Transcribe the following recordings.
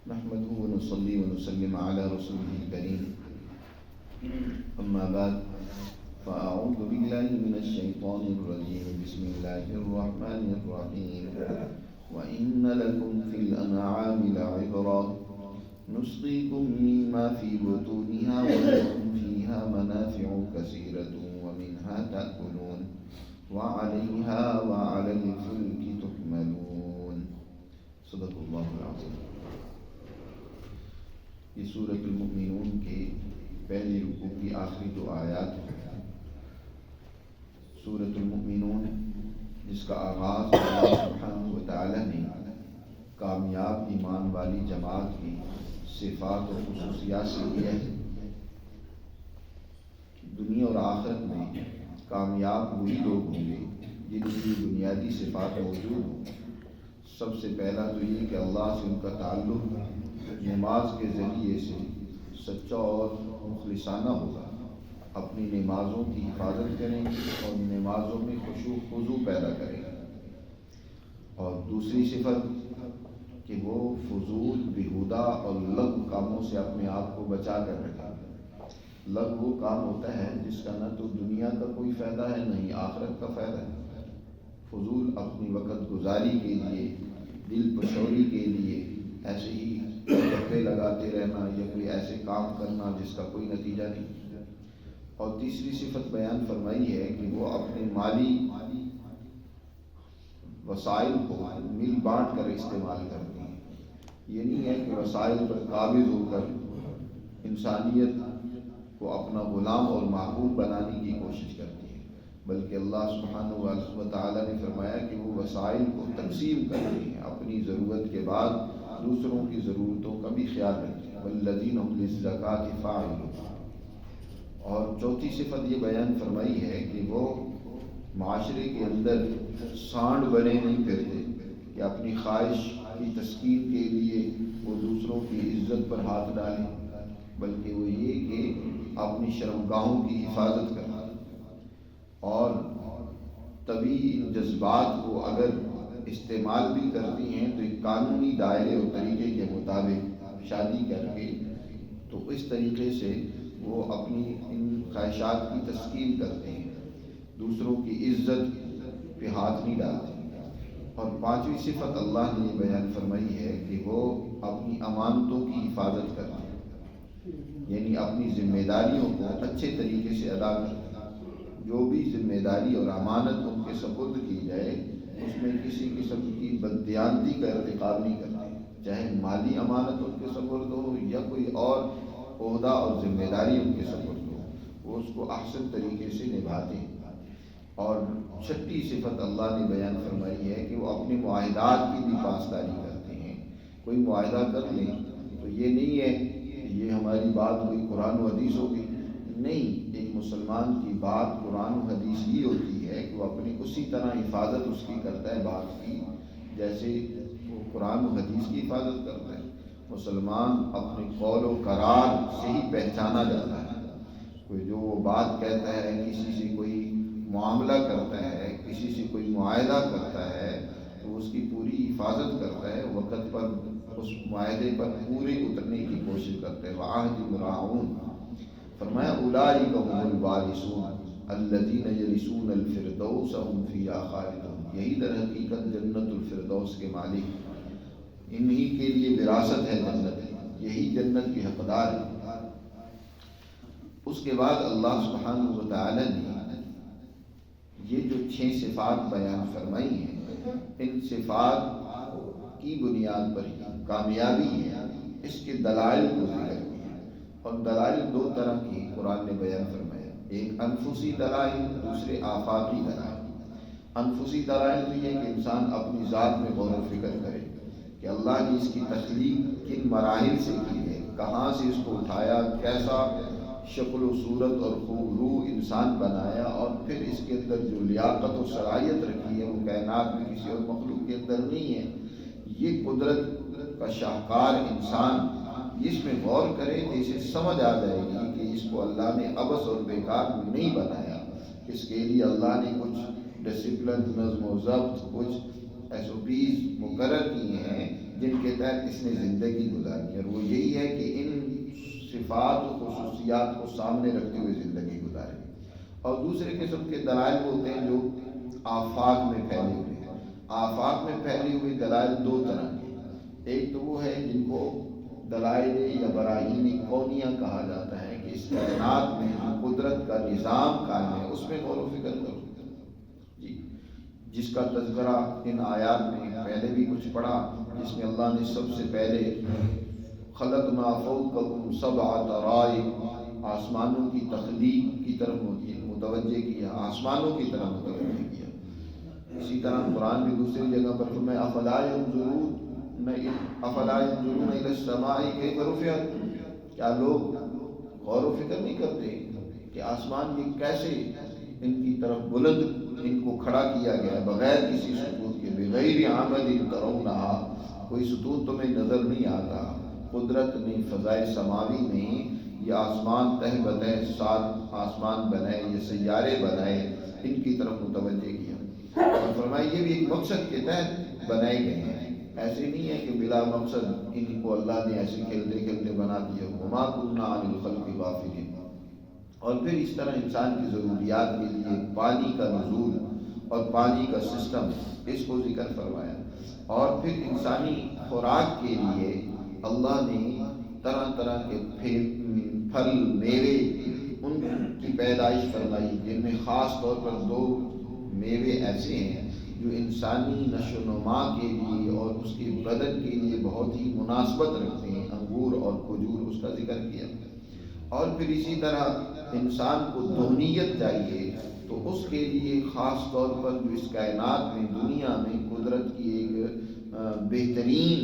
نحمده ونصلي ونسلم على رسوله الكريم أما بعد فأعوذ بالله من الشيطان الرجيم بسم الله الرحمن الرحيم وإن لكم في الأنعام لعبرة نسقيكم مما في بطونها ولكم فيها منافع كثيرة ومنها تأكلون وعليها وعلى الفلك تحملون صدق اللہ العظیم۔ یہ سورۃ المؤمنون کے پہلی رکوع کی آخری دو آیات ہیں۔ سورۃ المؤمنون جس کا آغاز اللہ سبحانہ و تعالی نے کامیاب ایمان والی جماعت کی صفات اور خصوصیات سے کیا ہے۔ دنیا اور آخرت میں کامیاب وہی لوگ ہوں گے جن کی بنیادی صفات موجود ہوں۔ سب سے پہلا تو یہ کہ اللہ سے ان کا تعلق نماز کے ذریعے سے سچا اور مخلصانہ ہوگا۔ اپنی نمازوں کی حفاظت کریں گے اور نمازوں میں خشوع خضوع پیدا کریں گے۔ اور دوسری صفت کہ وہ فضول بیہودہ اور لغو کاموں سے اپنے آپ کو بچا کر رکھیں گے۔ لغو وہ کام ہوتا ہے جس کا نہ تو دنیا کا کوئی فائدہ ہے نہ ہی آخرت کا فائدہ ہے۔ فضول اپنی وقت گزاری کے لیے، دل پشوری کے لیے ایسے ہی گپے لگاتے رہنا یا کوئی ایسے کام کرنا جس کا کوئی نتیجہ نہیں۔ اور تیسری صفت بیان فرمائی ہے کہ وہ اپنے مالی وسائل کو مل بانٹ کر استعمال کرتے ہیں۔ یہ نہیں ہے کہ وسائل پر قابض ہو کر انسانیت کو اپنا غلام اور محبوب بنانے کی کوشش کرتی ہے، بلکہ اللہ سبحانہ و تعالی نے فرمایا کہ وہ وسائل کو تقسیم کرتے ہیں، اپنی ضرورت کے بعد دوسروں کی ضرورتوں کا بھی خیال رکھتے ہیں۔ والذین هم للزکاة فاعلون۔ اور چوتھی صفت یہ بیان فرمائی ہے کہ وہ معاشرے کے اندر سانڈ بنے نہیں پھرتے کہ اپنی خواہش کی تسکین کے لیے وہ دوسروں کی عزت پر ہاتھ ڈالیں، بلکہ وہ یہ کہ اپنی شرمگاہوں کی حفاظت کریں اور طبعی جذبات کو اگر استعمال بھی کرتی ہیں تو ایک قانونی دائرے اور طریقے کے مطابق شادی کر کے، تو اس طریقے سے وہ اپنی ان خواہشات کی تسکین کرتے ہیں، دوسروں کی عزت پہ ہاتھ نہیں ڈالتے۔ اور پانچویں صفت اللہ نے بیان فرمائی ہے کہ وہ اپنی امانتوں کی حفاظت کرتے ہیں، یعنی اپنی ذمہ داریوں کو اچھے طریقے سے ادا کرتے ہیں۔ جو بھی ذمہ داری اور امانت ان کے سپرد کی جائے اس میں کسی قسم کی بددیانتی کا ارتکاب نہیں کرتے، چاہے مالی امانت ان کے سپرد ہو یا کوئی اور عہدہ اور ذمہ داری ان کے سپرد ہو، وہ اس کو احسن طریقے سے نبھاتے ہیں۔ اور چھٹی صفت اللہ نے بیان فرمائی ہے کہ وہ اپنے معاہدات کی بھی پاسداری کرتے ہیں۔ کوئی معاہدہ کر لیں تو یہ نہیں ہے کہ یہ ہماری بات کوئی قرآن و حدیث ہوگی، نہیں، ایک مسلمان کی بات قرآن و حدیث ہی ہوتی ہے کہ وہ اپنی اسی طرح حفاظت اس کی کرتا ہے بات کی جیسے وہ قرآن و حدیث کی حفاظت کرتا ہے۔ مسلمان اپنے قول و قرار سے ہی پہچانا جاتا ہے۔ کوئی جو وہ بات کہتا ہے، کسی سے کوئی معاملہ کرتا ہے، کسی سے کوئی معاہدہ کرتا ہے تو اس کی پوری حفاظت کرتا ہے، وقت پر اس معاہدے پر پورے اترنے کی کوشش کرتا ہے۔ وعہد راعون، فرمایا اولئک هم الوارثون الذین یرثون الفردوس هم فیہا خالدون۔ یہی در حقیقت جنت الفردوس کے مالک، انہی کے لیے وراثت ہے جنت، یہی جنت کے حقدار ہیں۔ اس کے بعد اللہ سبحانہ و تعالی نے یہ جو 6 صفات بیان فرمائی ہیں، ان صفات کی بنیاد پر ہی کامیابی ہے، اس کے دلائل کو ذکر کیا۔ اور دلائل 2 طرح کی قرآن نے بیان فرمایا، ایک انفسی دلائل، دوسرے آفاقی دلائل۔ انفسی دلائل تو یہ کہ انسان اپنی ذات میں غور و فکر کرے کہ اللہ نے اس کی تخلیق کن مراحل سے کی ہے، کہاں سے اس کو اٹھایا، کیسا شکل و صورت اور خوبرو انسان بنایا، اور پھر اس کے اندر جو لیاقت و صلاحیت رکھی ہے وہ کائنات میں کسی اور مخلوق کے اندر نہیں ہے۔ یہ قدرت کا شاہکار انسان اس میں غور کرے تو اسے سمجھ آ جائے گی کہ اس کو اللہ نے عبث اور بیکار نہیں بنایا، اس کے لیے اللہ نے کچھ ڈسپلن، نظم و ضبط، کچھ SOPs مقرر کیے ہیں جن کے تحت اس نے زندگی گزارنی ہے، اور وہ یہی ہے کہ ان صفات و خصوصیات کو سامنے رکھتے ہوئے زندگی گزارے۔ اور دوسرے قسم کے دلائل ہوتے ہیں جو آفاق میں پھیلے ہوئے ہیں۔ آفاق میں پھیلے ہوئے دلائل دو طرح کے، ایک تو وہ ہے جن کو دلائل یا براہین کونیہ کہا جاتا ہے کہ اس کائنات میں جو قدرت کا نظام قائم ہے اس میں غور و فکر کرو جی، جس کا تذکرہ ان آیات میں پہلے بھی کچھ پڑھا، جس میں اللہ نے سب سے پہلے خلقنا فوقکم سبع طرائق، آسمانوں کی تخلیق کی طرف متوجہ کیا، آسمانوں کی طرف متوجہ کیا۔ اسی طرح قرآن میں دوسری جگہ پر فرمایا افلا ينظرون الی السماء کیف رفعت، کیا لوگ غور و فکر نہیں کرتے کہ آسمان یہ کیسے ان کی طرف بلند ان کو کھڑا کیا گیا بغیر کسی ستون کے، بغیر عمد ترونہا، کوئی ستون تمہیں نظر نہیں آتا۔ قدرت نے فضائے سماوی میں یہ آسمان تہ بتہ 7 آسمان بنائے، یہ سیارے بنائے، ان کی طرف متوجہ کیا، اور فرمایا یہ بھی ایک مقصد کے تحت بنائے گئے ہیں، ایسے نہیں ہے کہ بلا مقصد ان کو اللہ نے ایسے کھیلتے کھیلتے بنا دیا۔ وما كنا عن الخلق غافلین۔ اور پھر اس طرح انسان کی ضروریات کے لیے پانی کا نزول اور پانی کا سسٹم، اس کو ذکر فرمایا، اور پھر انسانی خوراک کے لیے اللہ نے طرح طرح کے پھل میوے ان کی پیدائش فرمائی، جن میں خاص طور پر 2 میوے ایسے ہیں جو انسانی نشو و نما کے لیے اور اس کے بدن کے لیے بہت ہی مناسبت رکھتے ہیں، انگور اور کھجور، اس کا ذکر کیا۔ اور پھر اسی طرح انسان کو دہنیت چاہیے، تو اس کے لیے خاص طور پر جو اس کائنات میں دنیا میں قدرت کی ایک بہترین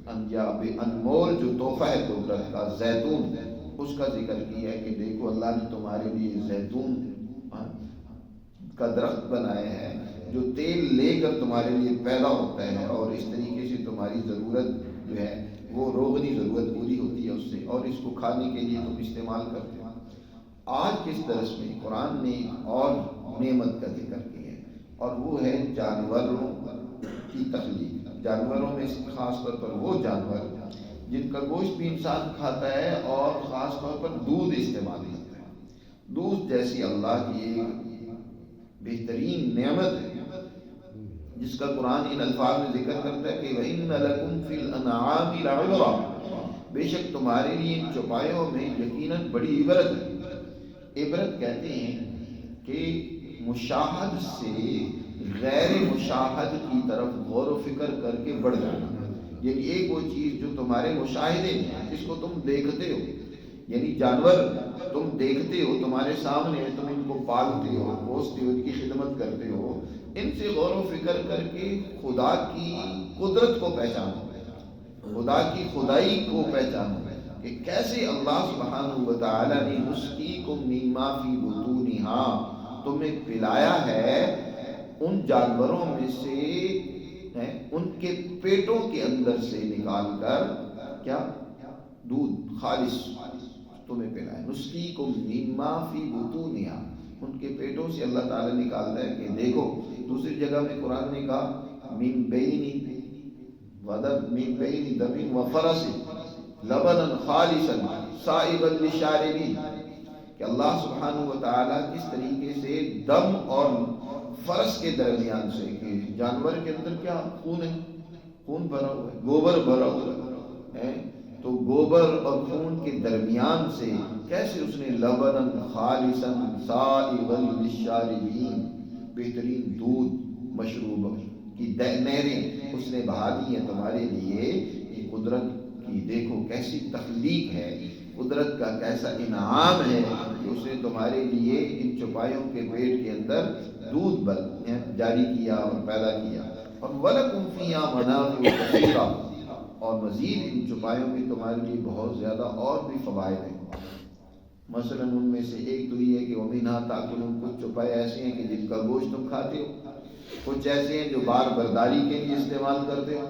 انمول جو تحفہ ہے قدرت کا، زیتون، اس کا ذکر کیا ہے کہ دیکھو اللہ نے تمہارے لیے زیتون کا درخت بنایا ہے جو تیل لے کر تمہارے لیے پیدا ہوتا ہے، اور اس طریقے سے تمہاری ضرورت جو ہے وہ روغنی ضرورت پوری ہوتی ہے اس سے، اور اس کو کھانے کے لیے تم استعمال کرتے ہو۔ آج کس درس میں قرآن نے اور نعمت کا ذکر کیا ہے، اور وہ ہے جانوروں کی تخلیق۔ جانوروں میں خاص طور پر وہ جانور جن کا گوشت بھی انسان کھاتا ہے اور خاص طور پر دودھ استعمال کرتا ہے۔ دودھ جیسی اللہ کی ایک بہترین نعمت ہے جس کا قرآن ان الفاظ میں ذکر کرتا ہے کہ وَإِنَّ لَكُمْ فِي الْأَنْعَامِ لَعِبْرَةً، بے شک تمہارے لیے ان چوپایوں میں یقیناً بڑی عبرت ہے۔ عبرت کہتے ہیں کہ مشاہد سے غیر مشاہد کی طرف غور و فکر کر کے بڑھ جانا، یعنی ایک وہ چیز جو تمہارے مشاہدے میں ہے، جس کو تم دیکھتے ہو، یعنی جانور تم دیکھتے ہو، تمہارے سامنے تم ان کو پالتے ہو، پوستے ہو، ان کی خدمت کرتے ہو، ان سے غور و فکر کر کے خدا کی قدرت کو پہچانو، خدا کی خدائی کو پہچانو کہ کیسے اللہ سبحانہ و تعالی نے نسقیکم مما فی بطونہا، تمہیں پلایا ہے ان جانوروں میں سے، ان کے پیٹوں کے اندر سے نکال کر کیا دودھ خالص تمہیں پلایا ہے۔ نسقیکم مما فی بطونہا، ان کے پیٹوں سے اللہ تعالیٰ نکالتا ہے کہ دیکھو۔ دوسری جگہ میں قرآن نے کہا من بین دم و فرس لبنا خالصا سائغا للشاربین، کہ اللہ سبحانہ و تعالیٰ کس طریقے سے دم اور فرس کے درمیان سے، کہ جانور کے اندر کیا خون ہے، خون بھرا ہوا ہے، گوبر بھرا ہوا ہے، تو گوبر اور خون کے درمیان سے کیسے اس نے لبنا خالصا سائغا للشاربین، بہترین دودھ مشروب کی نہریں اس نے بہا دی ہیں تمہارے لیے۔ یہ قدرت کی دیکھو کیسی تخلیق ہے، قدرت کا کیسا انعام ہے کہ اس نے تمہارے لیے ان چوپایوں کے پیٹ کے اندر دودھ جاری کیا اور پیدا کیا۔ اور وَلَكُمْ فِيهَا مَنَافِعُ كَثِيرَةٌ، اور مزید ان چوپایوں میں تمہارے لیے بہت زیادہ اور بھی فوائد ہیں۔ مثلا ان میں سے ایک تو یہ ہے کہ وَمِنْهَا تَأْكُلُونَ، کچھ چوپائے ایسے ہیں کہ جن کا گوشت تم کھاتے ہو، کچھ ایسے ہیں جو بار برداری کے لیے استعمال کرتے ہو،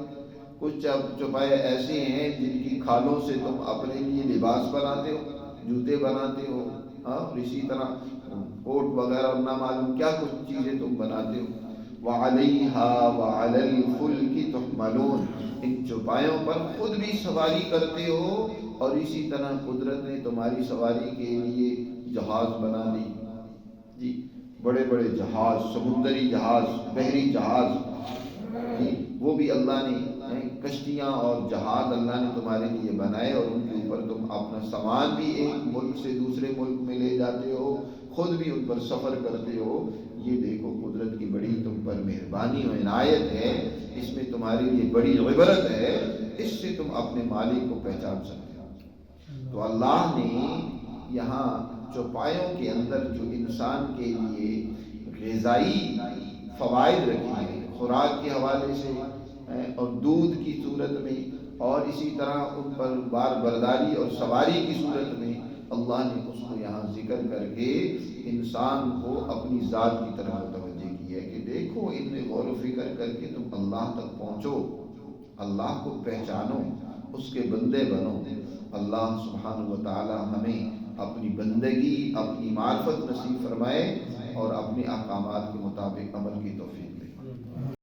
کچھ چوپائے ایسے ہیں جن کی کھالوں سے تم اپنے لیے لباس بناتے ہو، جوتے بناتے ہو، اور اسی طرح کوٹ وغیرہ اور نہ معلوم کیا کچھ چیزیں تم بناتے ہو۔ وَعَلَيْهَا وَعَلَى الْفُلْكِ تُحْمَلُونَ، ان چوپایوں پر خود بھی سواری کرتے ہو، اور اسی طرح قدرت نے تمہاری سواری کے لیے جہاز بنا دی جی، بڑے بڑے جہاز، سمندری جہاز، بحری جہاز جی، وہ بھی اللہ نے کشتیاں اور جہاز اللہ نے تمہارے لیے بنائے، اور ان کے اوپر تم اپنا سامان بھی ایک ملک سے دوسرے ملک میں لے جاتے ہو، خود بھی ان پر سفر کرتے ہو۔ یہ دیکھو قدرت کی بڑی تم پر مہربانی و عنایت ہے، اس میں تمہارے لیے بڑی عبرت ہے، اس سے تم اپنے مالک کو پہچان سکتے ہو۔ تو اللہ نے یہاں چوپایوں کے اندر جو انسان کے لیے غذائی فوائد رکھے ہیں، خوراک کے حوالے سے اور دودھ کی صورت میں، اور اسی طرح ان پر بار برداری اور سواری کی صورت میں، اللہ نے اس کو یہاں ذکر کر کے انسان کو اپنی ذات کی طرف متوجہ کی ہے کہ دیکھو ان میں غور و فکر کر کے تم اللہ تک پہنچو، اللہ کو پہچانو، اس کے بندے بنو۔ اللہ سبحانہ و تعالی ہمیں اپنی بندگی، اپنی معرفت نصیب فرمائے، اور اپنے احکامات کے مطابق عمل کی توفیق دے۔